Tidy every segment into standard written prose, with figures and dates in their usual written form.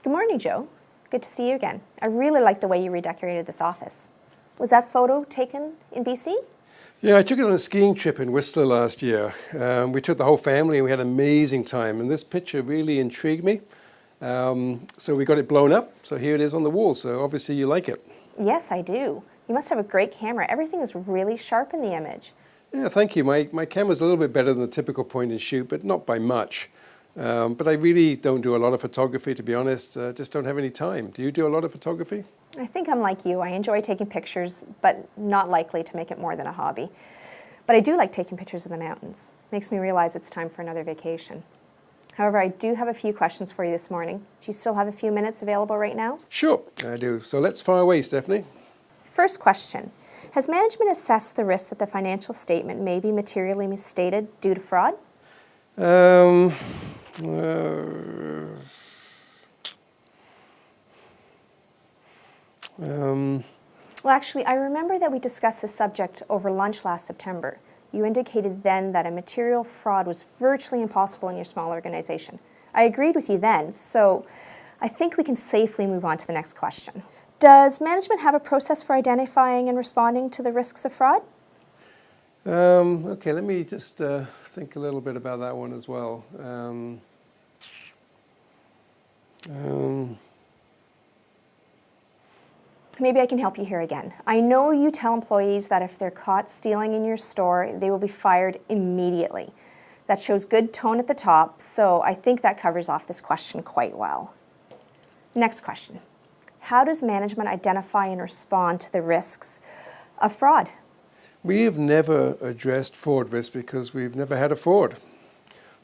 Good morning, Joe. Good to see you again. I really like the way you redecorated this office. Was that photo taken in BC? Yeah, I took it on a skiing trip in Whistler last year. We took the whole family and we had an amazing time. And this picture really intrigued me. So we got it blown up. So here it is on the wall. So obviously you like it. Yes, I do. You must have a great camera. Everything is really sharp in the image. Yeah, thank you. My camera's a little bit better than the typical point and shoot, but not by much. But I really don't do a lot of photography, to be honest. Just don't have any time. Do you do a lot of photography? I think I'm like you. I enjoy taking pictures, but not likely to make it more than a hobby. But I do like taking pictures of the mountains. Makes me realize it's time for another vacation. However, I do have a few questions for you this morning. Do you still have a few minutes available right now? Sure, I do. So let's fire away, Stephanie. First question. Has management assessed the risk that the financial statement may be materially misstated due to fraud? Well, actually, I remember that we discussed this subject over lunch last September. You indicated then that a material fraud was virtually impossible in your small organization. I agreed with you then, so I think we can safely move on to the next question. Does management have a process for identifying and responding to the risks of fraud? Okay, let me just think a little bit about that one as well. Maybe I can help you here again. I know you tell employees that if they're caught stealing in your store, they will be fired immediately. That shows good tone at the top, so I think that covers off this question quite well. Next question. How does management identify and respond to the risks of fraud? We have never addressed fraud risk because we've never had a fraud.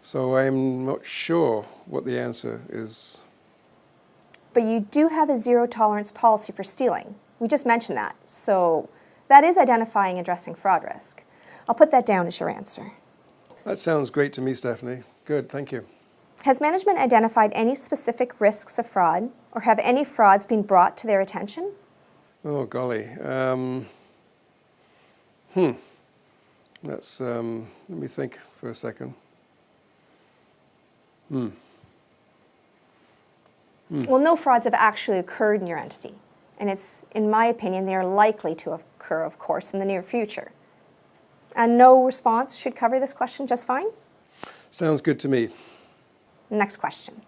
So I'm not sure what the answer is. But you do have a zero tolerance policy for stealing. We just mentioned that. So that is identifying and addressing fraud risk. I'll put that down as your answer. That sounds great to me, Stephanie. Good, thank you. Has management identified any specific risks of fraud, or have any frauds been brought to their attention? Oh, golly. Let me think for a second. Well, no frauds have actually occurred in your entity. And it's, in my opinion, they are likely to occur, of course, in the near future. And no response should cover this question just fine? Sounds good to me. Next question.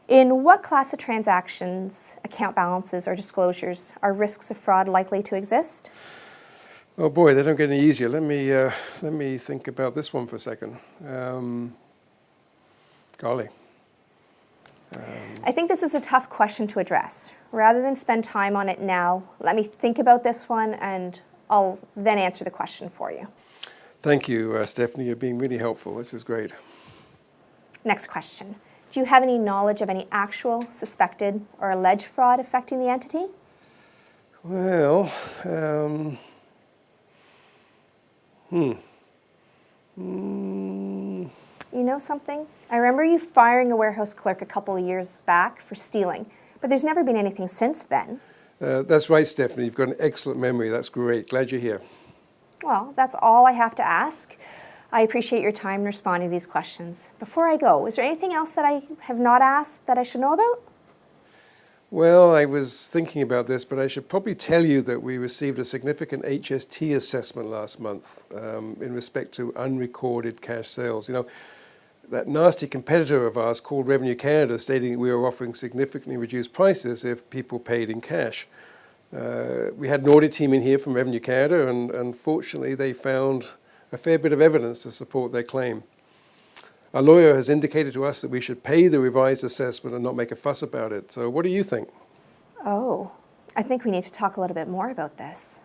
In what class of transactions, account balances, or disclosures are risks of fraud likely to exist? Oh boy, they don't get any easier. Let me think about this one for a second. Golly. I think this is a tough question to address. Rather than spend time on it now, let me think about this one and I'll then answer the question for you. Thank you, Stephanie. You're being really helpful. This is great. Next question. Do you have any knowledge of any actual, suspected, or alleged fraud affecting the entity? Well, You know something? I remember you firing a warehouse clerk a couple of years back for stealing, but there's never been anything since then. That's right, Stephanie. You've got an excellent memory. That's great. Glad you're here. Well, that's all I have to ask. I appreciate your time in responding to these questions. Before I go, is there anything else that I have not asked that I should know about? Well, I was thinking about this, but I should probably tell you that we received a significant HST assessment last month in respect to unrecorded cash sales. You know, that nasty competitor of ours called Revenue Canada, stating that we were offering significantly reduced prices if people paid in cash. We had an audit team in here from Revenue Canada, and unfortunately they found a fair bit of evidence to support their claim. Our lawyer has indicated to us that we should pay the revised assessment and not make a fuss about it. So what do you think? Oh, I think we need to talk a little bit more about this.